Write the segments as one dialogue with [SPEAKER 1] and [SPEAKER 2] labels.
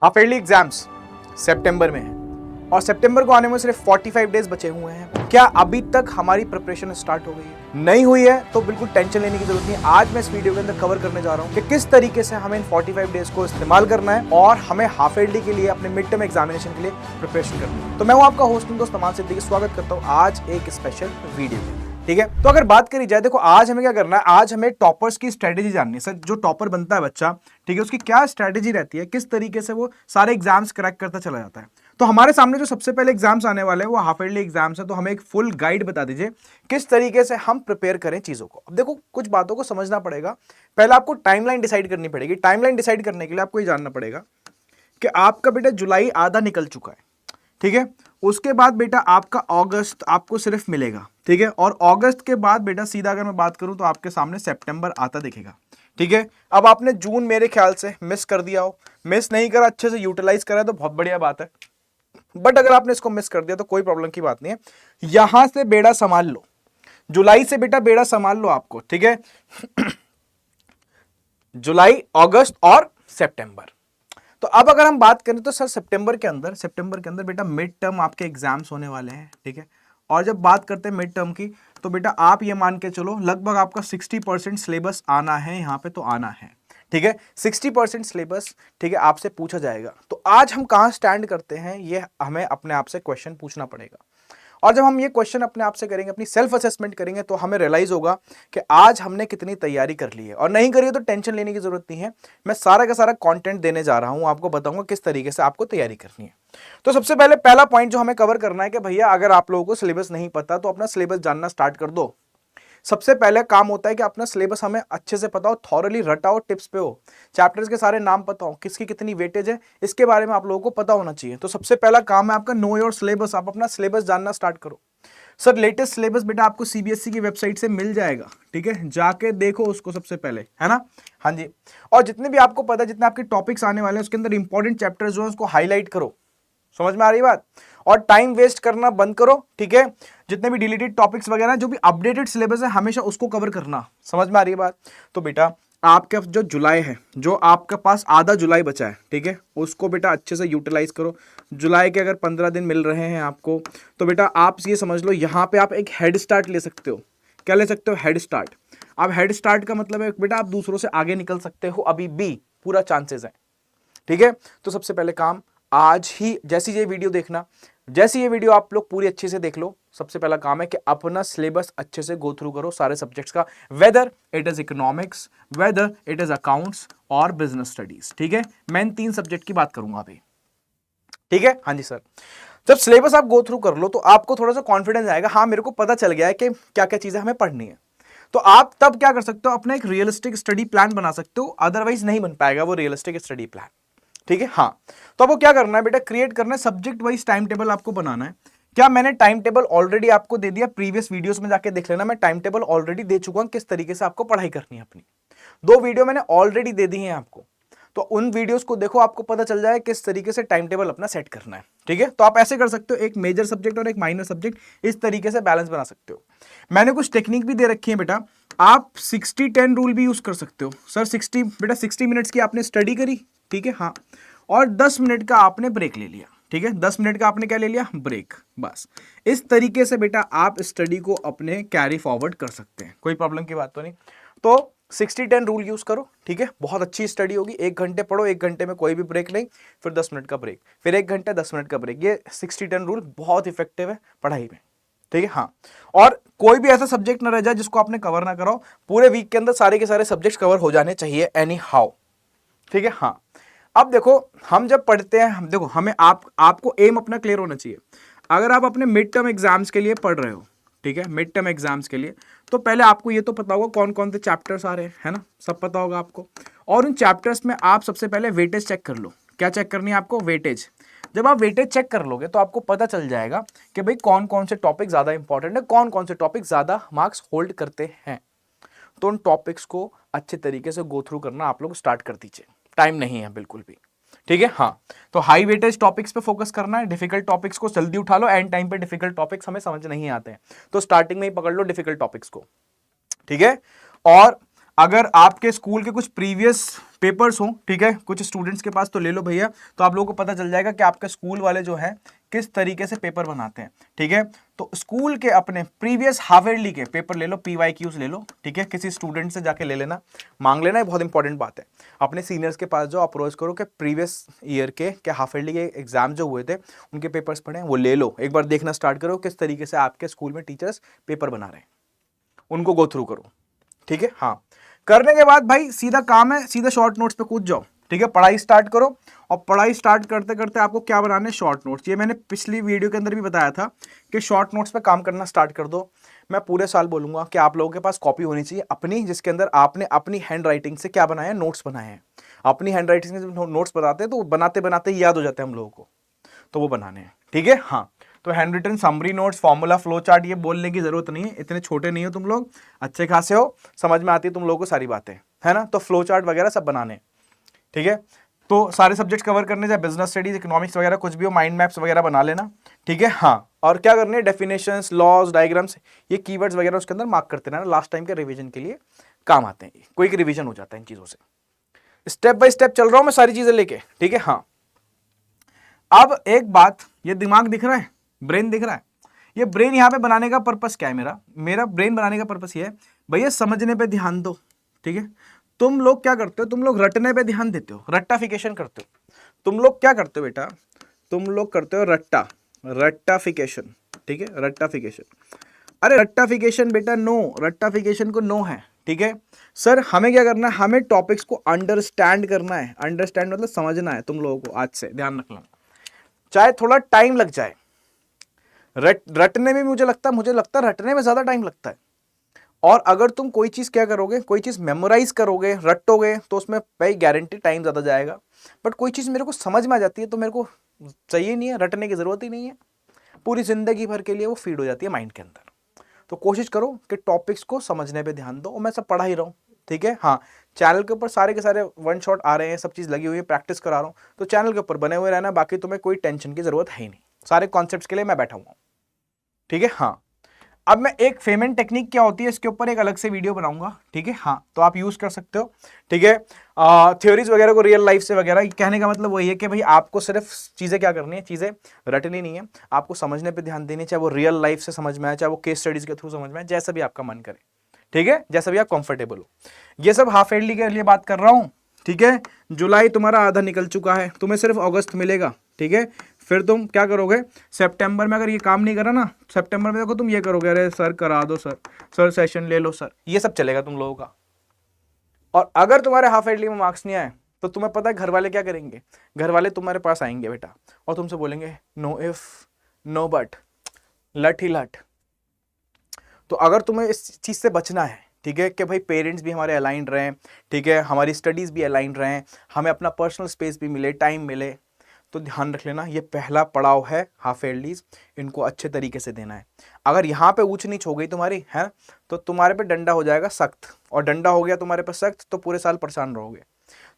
[SPEAKER 1] Half yearly exams सितंबर में है और सितंबर को आने में सिर्फ 45 डेज बचे हुए हैं। क्या अभी तक हमारी प्रिपरेशन स्टार्ट हो गई है? नहीं हुई है तो बिल्कुल टेंशन लेने की जरूरत नहीं है। आज मैं इस वीडियो के अंदर कवर करने जा रहा हूं कि किस तरीके से हमें इन 45 डेज को इस्तेमाल करना है और हमें हाफ ईयरली के लिए अपने मिड टर्म एग्जामिनेशन के लिए प्रिपरेशन करनी है। तो मैं हूं आपका होस्ट दोस्त तमाम सिद्दीकी, स्वागत करता हूं आज एक स्पेशल वीडियो में। ठीक है, तो अगर बात करी जाए, देखो आज हमें क्या करना है, आज हमें टॉपर्स की स्ट्रेटेजी जाननी है। सर जो टॉपर बनता है बच्चा, ठीक है, उसकी क्या स्ट्रेटेजी रहती है, किस तरीके से वो सारे एग्जाम्स क्रैक करता चला जाता है। तो हमारे सामने जो सबसे पहले एग्जाम्स आने वाले हैं वो हाफ ईयरली एग्जाम्स है। तो हमें एक फुल गाइड बता दीजिए किस तरीके से हम प्रिपेयर करें चीजों को। अब देखो कुछ बातों को समझना पड़ेगा। पहले आपको टाइमलाइन डिसाइड करनी पड़ेगी। टाइमलाइन डिसाइड करने के लिए आपको ये जानना पड़ेगा कि आपका बेटा जुलाई आधा निकल चुका है, ठीक है। उसके बाद बेटा आपका अगस्त आपको सिर्फ मिलेगा, ठीक है। और अगस्त के बाद बेटा सीधा अगर मैं बात करूं तो आपके सामने सितंबर आता दिखेगा, ठीक है। अब आपने जून मेरे ख्याल से मिस कर दिया हो, मिस नहीं करा, अच्छे से यूटिलाइज करा तो बहुत बढ़िया बात है। बट अगर आपने इसको मिस कर दिया तो कोई प्रॉब्लम की बात नहीं है। यहां से बेड़ा संभाल लो, जुलाई से बेटा बेड़ा संभाल लो आपको, ठीक है। जुलाई, अगस्त और सितंबर। तो अब अगर हम बात करें तो सर सितंबर के अंदर बेटा मिड टर्म आपके एग्जाम्स होने वाले हैं, ठीक है। और जब बात करते हैं मिड टर्म की तो बेटा आप ये मान के चलो लगभग आपका 60% सिलेबस आना है, यहाँ पे तो आना है, ठीक है। 60% सिलेबस, ठीक है, आपसे पूछा जाएगा। तो आज हम कहाँ स्टैंड करते हैं ये हमें अपने आप से क्वेश्चन पूछना पड़ेगा। और जब हम ये क्वेश्चन अपने आप से करेंगे, अपनी सेल्फ असेसमेंट करेंगे, तो हमें रियलाइज होगा कि आज हमने कितनी तैयारी कर ली है। और नहीं करी है तो टेंशन लेने की जरूरत नहीं है। मैं सारा का सारा कंटेंट देने जा रहा हूं, आपको बताऊंगा किस तरीके से आपको तैयारी करनी है। तो सबसे पहले पहला पॉइंट जो हमें कवर करना है कि भैया अगर आप लोगों को सिलेबस नहीं पता तो अपना सिलेबस जानना स्टार्ट कर दो। सबसे पहले काम होता है कि अपना सिलेबस हमें अच्छे से पता हो, थॉरली रटा हो, टिप्स पे हो, चैप्टर्स के सारे नाम पता हो, किसकी कितनी वेटेज है, इसके बारे में आप लोगों को पता होना चाहिए। तो सबसे पहला काम है आपका नो योर सिलेबस। आप अपना सिलेबस जानना स्टार्ट करो। सर लेटेस्ट सिलेबस बेटा आपको सीबीएसई की वेबसाइट से मिल जाएगा, ठीक है, जाके देखो उसको सबसे पहले, है ना। हाँ जी। और जितने भी आपको पता है, जितने आपके टॉपिक्स आने वाले हैं उसके अंदर इंपॉर्टेंट चैप्टर्स जो है उसको हाईलाइट करो। समझ में आ रही बात। और टाइम वेस्ट करना बंद करो, ठीक है। जितने भी डिलीटेड टॉपिक्स वगैरह, जो भी अपडेटेड सिलेबस है, हमेशा उसको कवर करना। समझ में आ रही है बात। तो बेटा आपका जो जुलाई है, जो आपके पास आधा जुलाई बचा है, ठीक है, उसको बेटा अच्छे से यूटिलाइज करो। जुलाई के अगर 15 दिन मिल रहे हैं आपको तो बेटा आप ये समझ लो यहाँ पे आप एक हेड स्टार्ट ले सकते हो। क्या ले सकते हो? Head start. अब हेड स्टार्ट का मतलब है बेटा आप दूसरों से आगे निकल सकते हो, अभी भी पूरा चांसेस है, ठीक है। तो सबसे पहले काम आज ही, जैसी ये वीडियो देखना, जैसी ये वीडियो आप लोग पूरी अच्छे से देख लो, सबसे पहला काम है कि अपना सिलेबस अच्छे से गो थ्रू करो सारे सब्जेक्ट्स का, whether it is economics, whether it is accounts और बिजनेस स्टडीज, ठीक है। मैं इन 3 सब्जेक्ट की बात करूंगा अभी, ठीक है। हाँ जी सर। जब सिलेबस आप गो थ्रू कर लो तो आपको थोड़ा सा कॉन्फिडेंस आएगा, हाँ मेरे को पता चल गया है कि क्या क्या चीजें हमें पढ़नी है। तो आप तब क्या कर सकते हो, अपना एक रियलिस्टिक स्टडी प्लान बना सकते हो। अदरवाइज नहीं बन पाएगा वो रियलिस्टिक स्टडी प्लान, ठीक है। हाँ, तो आपको क्या करना है बेटा, क्रिएट करना है सब्जेक्ट वाइज टाइम टेबल आपको बनाना है। क्या मैंने टाइम टेबल ऑलरेडी आपको दे दिया? प्रीवियस वीडियोस में जाके देख लेना, मैं टाइम टेबल ऑलरेडी दे चुका हूं किस तरीके से आपको पढ़ाई करनी है अपनी। 2 वीडियो मैंने ऑलरेडी दे दी हैं आपको, तो उन वीडियोस को देखो, आपको पता चल जाए किस तरीके से टाइम टेबल अपना सेट करना है, ठीक है। तो आप ऐसे कर सकते हो, एक मेजर सब्जेक्ट और एक माइनर सब्जेक्ट, इस तरीके से बैलेंस बना सकते हो। मैंने कुछ टेक्निक भी दे रखी है बेटा, आप 60-10 रूल भी यूज कर सकते हो। सर 60 बेटा 60 मिनट्स की आपने स्टडी करी, ठीक है, हाँ, और 10 मिनट का आपने ब्रेक ले लिया, ठीक है। 10 मिनट का आपने क्या ले लिया? ब्रेक, बस। इस तरीके से बेटा आप स्टडी को अपने कैरी फॉरवर्ड कर सकते हैं, कोई प्रॉब्लम की बात तो नहीं। तो 60-10 रूल यूज करो, ठीक है, बहुत अच्छी स्टडी होगी। 1 घंटे पढ़ो, 1 घंटे में कोई भी ब्रेक नहीं, फिर 10 मिनट का ब्रेक, फिर 1 घंटा 10 मिनट का ब्रेक। ये 60-10 रूल बहुत इफेक्टिव है पढ़ाई में, ठीक है। हाँ, और कोई भी ऐसा सब्जेक्ट ना रह जाए जिसको आपने कवर ना करो। पूरे वीक के अंदर सारे के सारे सब्जेक्ट कवर हो जाने चाहिए एनी हाउ, ठीक है। हाँ, अब देखो हम जब पढ़ते हैं, हम देखो हमें आपको एम अपना क्लियर होना चाहिए। अगर आप अपने मिड टर्म एग्जाम्स के लिए पढ़ रहे हो, ठीक है, मिड टर्म एग्जाम्स के लिए, तो पहले आपको ये तो पता होगा कौन कौन से चैप्टर्स आ रहे हैं, है ना, सब पता होगा आपको। और उन चैप्टर्स में आप सबसे पहले वेटेज चेक कर लो। क्या चेक करनी है आपको? वेटेज। जब आप वेटेज चेक कर लोगे तो आपको पता चल जाएगा कि भाई कौन कौन से टॉपिक ज्यादा इंपॉर्टेंट है, कौन कौन से टॉपिक ज्यादा मार्क्स होल्ड करते हैं। तो उन टॉपिक्स को अच्छे तरीके से गो थ्रू करना आप लोग स्टार्ट कर दीजिए, टाइम नहीं है बिल्कुल भी, ठीक है। हाँ, तो हाई वेटेज टॉपिक्स पे फोकस करना है, डिफिकल्ट टॉपिक्स को जल्दी उठा लो। एंड टाइम पे डिफिकल्ट टॉपिक्स हमें समझ नहीं आते हैं, तो स्टार्टिंग में ही पकड़ लो डिफिकल्ट टॉपिक्स को, ठीक है। और अगर आपके स्कूल के कुछ प्रीवियस पेपर्स हो, ठीक है, कुछ स्टूडेंट्स के पास तो ले लो भैया, तो आप लोगों को पता चल जाएगा कि आपके स्कूल वाले जो है किस तरीके से पेपर बनाते हैं, ठीक है। तो स्कूल के अपने प्रीवियस हाफ ईयरली के पेपर ले लो, PYQs ले लो, ठीक है, किसी स्टूडेंट से जाके ले लेना, मांग लेना, ये बहुत इंपॉर्टेंट बात है। अपने सीनियर्स के पास जो अप्रोच करो कि प्रीवियस ईयर के हाफ ईयरली के एग्जाम जो हुए थे उनके पेपर्स पढ़े, वो ले लो, एक बार देखना स्टार्ट करो किस तरीके से आपके स्कूल में टीचर्स पेपर बना रहे हैं, उनको गो थ्रू करो, ठीक है। हाँ, करने के बाद भाई सीधा काम है, सीधा शॉर्ट नोट्स पे कूद जाओ, ठीक है, पढ़ाई स्टार्ट करो। और पढ़ाई स्टार्ट करते करते आपको क्या बनाना है, शॉर्ट नोट्स। ये मैंने पिछली वीडियो के अंदर भी बताया था कि शॉर्ट नोट्स पे काम करना स्टार्ट कर दो। मैं पूरे साल बोलूंगा कि आप लोगों के पास कॉपी होनी चाहिए अपनी, जिसके अंदर आपने अपनी हैंड राइटिंग से क्या बनाया है, नोट्स बनाए हैं। अपनी हैंड राइटिंग से जब नोट्स बनाते हैं तो बनाते बनाते याद हो जाते हैं हम लोगों को, तो वो बनाने हैं, ठीक है। हाँ, तो hand written summary notes, formula, flow chart, ये बोलने की जरूरत नहीं है, इतने छोटे नहीं हो तुम लोग, अच्छे खासे हो, समझ में आती है तुम लोगों को सारी बातें, है ना। तो फ्लो चार्ट वगैरह सब बनाने, ठीक है। तो सारे सब्जेक्ट्स कवर करने, चाहे बिजनेस स्टडीज, इकोनॉमिक्स वगैरह कुछ भी हो, माइंड मैप्स वगैरह बना लेना, ठीक है। हाँ, और क्या करने हैं, डेफिनेशंस, लॉज, डायग्राम्स, ये कीवर्ड्स वगैरह उसके अंदर मार्क करते रहना, लास्ट टाइम के रिवीजन के लिए काम आते हैं, क्विक रिवीजन हो जाता है इन चीजों से। स्टेप बाय स्टेप चल रहा हूं मैं सारी चीजें लेके, ठीक है। हाँ, अब एक बात, ये दिमाग दिख रहा है, ब्रेन दिख रहा है, ये ब्रेन यहाँ पे बनाने का पर्पस क्या है, मेरा ब्रेन बनाने का पर्पस ये है भैया, समझने पे ध्यान दो, ठीक है। तुम लोग क्या करते हो, तुम लोग रटने पे ध्यान देते हो, रट्टाफिकेशन करते हो। तुम लोग क्या करते हो बेटा, तुम लोग करते हो रट्टाफिकेशन, ठीक है, रट्टाफिकेशन। अरे रट्टाफिकेशन बेटा नो, रट्टाफिकेशन को नो है, ठीक है। सर हमें क्या करना है, हमें टॉपिक्स को अंडरस्टैंड करना है, अंडरस्टैंड मतलब समझना है तुम लोगों को, आज से ध्यान रखना, चाहे थोड़ा टाइम लग जाए। रटने में मुझे लगता है रटने में ज्यादा टाइम लगता है। और अगर तुम कोई चीज क्या करोगे, कोई चीज मेमोराइज करोगे, रटोगे, तो उसमें भाई गारंटी टाइम ज्यादा जाएगा। बट कोई चीज मेरे को समझ में आ जाती है तो मेरे को चाहिए नहीं है, रटने की जरूरत ही नहीं है, पूरी जिंदगी भर के लिए वो फीड हो जाती है माइंड के अंदर। तो कोशिश करो कि टॉपिक्स को समझने पे ध्यान दो, और मैं सब पढ़ा ही रहा हूँ, ठीक है। हाँ, चैनल के ऊपर सारे के सारे वन शॉट आ रहे हैं, सब चीज़ लगी हुई है, प्रैक्टिस करा रहा हूँ, तो चैनल के ऊपर बने हुए रहना, बाकी तुम्हें कोई टेंशन की जरूरत है ही नहीं, सारे कॉन्सेप्ट्स के लिए मैं बैठा हुआ हूँ, ठीक है। हाँ, अब मैं एक पेमेंट टेक्निक क्या होती है इसके ऊपर एक अलग से वीडियो बनाऊंगा, ठीक है। हाँ, तो आप यूज कर सकते हो, ठीक है। थ्योरीज वगैरह को रियल लाइफ से वगैरह, कहने का मतलब वही है कि भाई आपको सिर्फ चीजें क्या करनी है, चीजें रटनी नहीं है, आपको समझने पे ध्यान देनी है, चाहे वो रियल लाइफ से समझ में आए, चाहे वो केस स्टडीज के थ्रू समझ में आए, जैसा भी आपका मन करे, ठीक है, जैसा भी आप कंफर्टेबल हो। ये सब हाफ ईयरली के लिए बात कर रहा हूं, ठीक है। जुलाई तुम्हारा आधा निकल चुका है, तुम्हें सिर्फ अगस्त मिलेगा, ठीक है। फिर तुम क्या करोगे, सितंबर में अगर ये काम नहीं करा ना, सितंबर में देखो तुम ये करोगे, अरे सर करा दो सर सेशन ले लो सर, ये सब चलेगा तुम लोगों का। और अगर तुम्हारे हाफ ईयरली में मार्क्स नहीं आए तो तुम्हें पता है घर वाले क्या करेंगे, घर वाले तुम्हारे पास आएंगे बेटा और तुमसे बोलेंगे नो इफ नो बट, लट ही लट। तो अगर तुम्हें इस चीज से बचना है, ठीक है, कि भाई पेरेंट्स भी हमारे अलाइंड रहें, ठीक है, हमारी स्टडीज भी अलाइंड रहें, हमें अपना पर्सनल स्पेस भी मिले, टाइम मिले, तो ध्यान रख लेना ये पहला पड़ाव है हाफ ईयरलीज, इनको अच्छे तरीके से देना है। अगर यहाँ पे ऊंच नीच हो गई तुम्हारी, है, तो तुम्हारे पे डंडा हो जाएगा सख्त, और डंडा हो गया तुम्हारे पे सख्त तो पूरे साल परेशान रहोगे।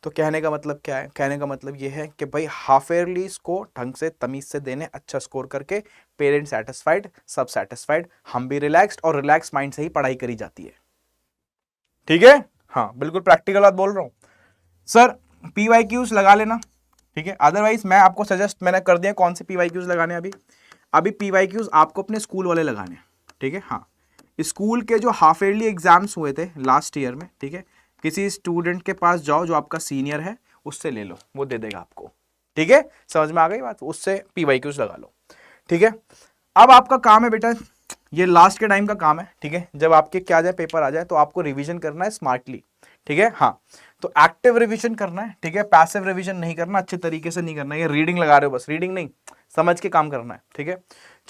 [SPEAKER 1] तो कहने का मतलब क्या है, कहने का मतलब ये है कि भाई हाफ ईयरलीज को ढंग से तमीज से देने, अच्छा स्कोर करके पेरेंट्स सेटिस्फाइड, सब सेटिस्फाइड, हम भी रिलैक्स्ड, और रिलैक्स माइंड से ही पढ़ाई करी जाती है, ठीक है। हाँ, बिल्कुल प्रैक्टिकल बात बोल रहा हूँ सर। PYQs लगा लेना, ठीक है। अदरवाइज मैं आपको सजेस्ट मैंने कर दिया कौन से PYQs लगाने। अभी PYQs आपको अपने स्कूल वाले लगाने, ठीक है। हाँ, स्कूल के जो हाफ ईयरली एग्जाम्स हुए थे लास्ट ईयर में, ठीक है, किसी स्टूडेंट के पास जाओ जो आपका सीनियर है, उससे ले लो, वो दे देगा आपको, ठीक है। समझ में आ गई बात, उससे PYQs लगा लो, ठीक है। अब आपका काम है बेटा, ये लास्ट के टाइम का काम है, ठीक है, जब आपके क्या आ जाए, पेपर आ जाए, तो आपको रिवीजन करना है स्मार्टली, ठीक है। हाँ, तो एक्टिव रिवीजन करना है, ठीक है, पैसिव रिवीजन नहीं करना, अच्छे तरीके से नहीं करना, ये रीडिंग लगा रहे हो बस, रीडिंग नहीं, समझ के काम करना है, ठीक है।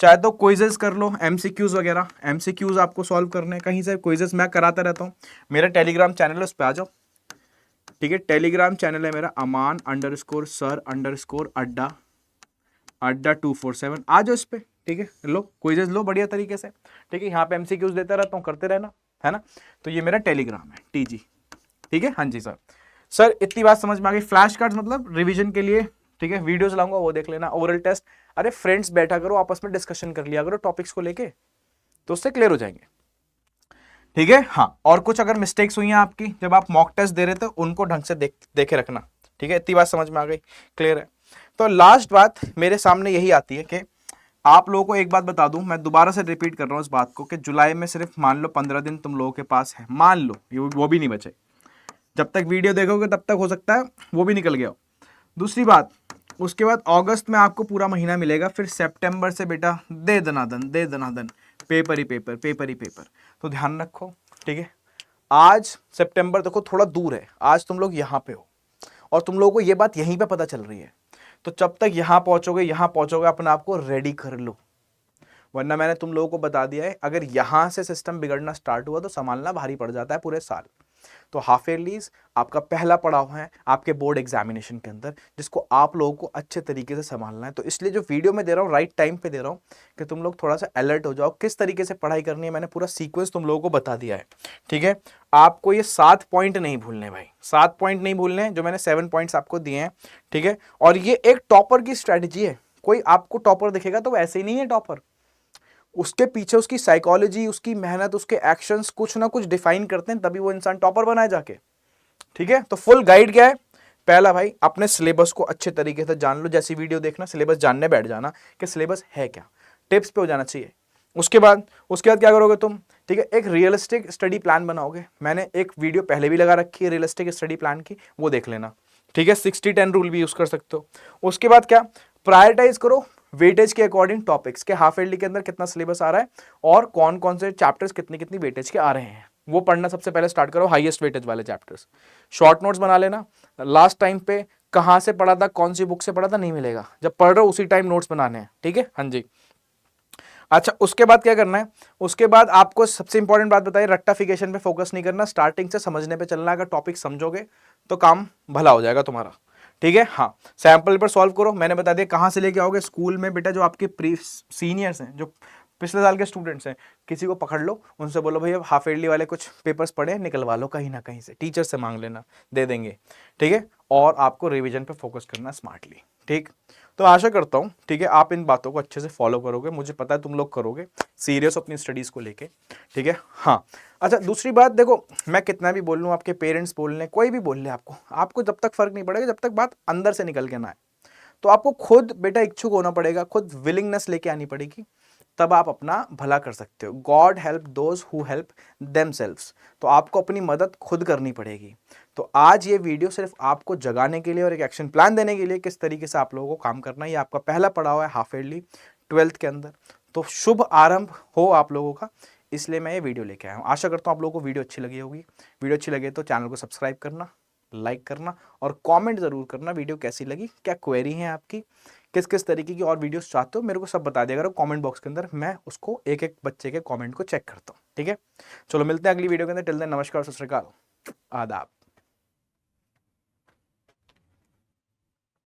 [SPEAKER 1] चाहे तो क्विजेस कर लो, MCQs वगैरह, MCQs आपको सॉल्व करने हैं, कहीं से क्विजेस मैं कराता रहता हूँ, मेरा टेलीग्राम चैनल है, उस पर आ जाओ, ठीक है। टेलीग्राम चैनल है मेरा aman_sir_अड्डा 247, आ जाओ इस पे, ठीक है, लो क्विजेस लो बढ़िया तरीके से, ठीक है। यहाँ पे MCQs देता रहता हूँ, करते रहना, है ना। तो ये मेरा टेलीग्राम है TG, ठीक है। हाँ जी सर इतनी बात समझ में आ गई। फ्लैश कार्ड्स मतलब रिवीजन के लिए, ठीक है, वीडियोस लाऊंगा वो देख लेना। ओरल टेस्ट, अरे फ्रेंड्स बैठा करो, आपस में डिस्कशन कर लिया करो टॉपिक्स को लेके, तो उससे क्लियर हो जाएंगे। ठीक है। हाँ, और कुछ अगर मिस्टेक्स हुई हैं आपकी जब आप मॉक टेस्ट दे रहे थे, उनको ढंग से देखे रखना। ठीक है, इतनी बात समझ में आ गई, क्लियर है। तो लास्ट बात मेरे सामने यही आती है कि आप लोगों को एक बात बता दूं, मैं दोबारा से रिपीट कर रहा हूं इस बात को, कि जुलाई में सिर्फ मान लो 15 दिन तुम लोगों के पास है, मान लो वो भी नहीं बचे। जब तक वीडियो देखोगे तब तक हो सकता है वो भी निकल गया हो। दूसरी बात, उसके बाद अगस्त में आपको पूरा महीना मिलेगा, फिर सितंबर से बेटा दे दनादन दे दनादन, पेपर ही पेपर, पेपर ही पेपर। तो ध्यान रखो, ठीक है। आज सितंबर देखो थोड़ा दूर है, आज तुम लोग यहाँ पे हो और तुम लोगों को ये बात यहीं पे पता चल रही है। तो जब तक यहाँ पहुंचोगे अपने आप को रेडी कर लो, वरना मैंने तुम लोगों को बता दिया है, अगर यहां से सिस्टम बिगड़ना स्टार्ट हुआ तो संभालना भारी पड़ जाता है पूरे साल। तो हाफ ईयरलीज आपका पहला पड़ाव है आपके बोर्ड एग्जामिनेशन के अंदर, जिसको आप लोगों को अच्छे तरीके से संभालना है। तो इसलिए जो वीडियो में दे रहा हूँ राइट टाइम पे दे रहा हूँ कि तुम लोग थोड़ा सा अलर्ट हो जाओ, किस तरीके से पढ़ाई करनी है मैंने पूरा सीक्वेंस तुम लोगों को बता दिया है। ठीक है, आपको ये 7 पॉइंट नहीं भूलने भाई, 7 पॉइंट नहीं भूलने जो मैंने 7 पॉइंट्स आपको दिए हैं। ठीक है, और ये एक टॉपर की स्ट्रैटेजी है। कोई आपको टॉपर दिखेगा तो वैसे ही नहीं है टॉपर, उसके पीछे उसकी साइकोलॉजी, उसकी मेहनत, उसके एक्शंस कुछ ना कुछ डिफाइन करते हैं, तभी वो इंसान टॉपर बनाए जाके। ठीक है, तो फुल गाइड क्या है? पहला भाई, अपने सिलेबस को अच्छे तरीके से जान लो। जैसी वीडियो देखना, सिलेबस जानने बैठ जाना कि सिलेबस है क्या, टिप्स पे हो जाना चाहिए। उसके बाद क्या करोगे तुम? ठीक है, एक रियलिस्टिक स्टडी प्लान बनाओगे। मैंने एक वीडियो पहले भी लगा रखी है रियलिस्टिक स्टडी प्लान की, वो देख लेना। ठीक है, 60-10 रूल भी यूज कर सकते हो। उसके बाद क्या, प्रायोरिटाइज करो वेटेज के अकॉर्डिंग टॉपिक्स के, हाफ ईयरली के अंदर कितना सिलेबस आ रहा है और कौन कौन से चैप्टर्स कितनी कितनी वेटेज के आ रहे हैं, वो पढ़ना सबसे पहले स्टार्ट करो, हाईएस्ट वेटेज वाले चैप्टर्स। शॉर्ट नोट्स बना लेना, लास्ट टाइम पे कहाँ से पढ़ा था, कौन सी बुक से पढ़ा था नहीं मिलेगा, जब पढ़ रहे हो उसी टाइम नोट्स बनाने हैं। ठीक है, हाँ जी। अच्छा, उसके बाद क्या करना है? उसके बाद आपको सबसे इंपॉर्टेंट बात बताइए, रट्टाफिकेशन पे फोकस नहीं करना, स्टार्टिंग से समझने पे चलना। अगर टॉपिक समझोगे तो काम भला हो जाएगा तुम्हारा। ठीक है, हाँ, सैंपल पर सॉल्व करो। मैंने बता दिया कहाँ से लेके आओगे, स्कूल में बेटा जो आपके प्री सीनियर्स हैं, जो पिछले साल के स्टूडेंट्स हैं, किसी को पकड़ लो, उनसे बोलो भाई अब हाफ ईयरली वाले कुछ पेपर्स पढ़े, निकलवा लो कहीं ना कहीं से, टीचर से मांग लेना, दे देंगे। ठीक है, और आपको रिवीजन पे फोकस करना स्मार्टली। ठीक, तो आशा करता हूँ, ठीक है, आप इन बातों को अच्छे से फॉलो करोगे, मुझे पता है तुम लोग करोगे, सीरियस अपनी स्टडीज़ को लेके। ठीक है, हाँ। अच्छा, दूसरी बात देखो, मैं कितना भी बोल लूँ, आपके पेरेंट्स बोल लें, कोई भी बोल ले, आपको जब तक फर्क नहीं पड़ेगा, जब तक बात अंदर से निकल के ना आए। तो आपको खुद बेटा इच्छुक होना पड़ेगा, खुद विलिंगनेस लेके आनी पड़ेगी, तब आप अपना भला कर सकते हो। God help those who help themselves. तो आपको अपनी मदद खुद करनी पड़ेगी। तो आज ये वीडियो सिर्फ आपको जगाने के लिए और एक एक्शन प्लान देने के लिए, किस तरीके से आप लोगों को काम करना है। ये आपका पहला पड़ाव है हाफ ईयरली 12th के अंदर, तो शुभ आरंभ हो आप लोगों का, इसलिए मैं ये वीडियो लेके आया हूँ। आशा करता हूँ आप लोगों को वीडियो अच्छी लगी होगी। वीडियो अच्छी लगे तो चैनल को सब्सक्राइब करना, लाइक करना और कमेंट ज़रूर करना वीडियो कैसी लगी, क्या क्वेरी है आपकी, किस किस तरीके की और वीडियोस चाहते हो, मेरे को सब बता दिया करो कमेंट बॉक्स के अंदर, मैं उसको एक एक बच्चे के कमेंट को चेक करता हूँ। ठीक है, चलो मिलते हैं अगली वीडियो के अंदर। टिल देन नमस्कार, सत श्री अकाल, आदाब।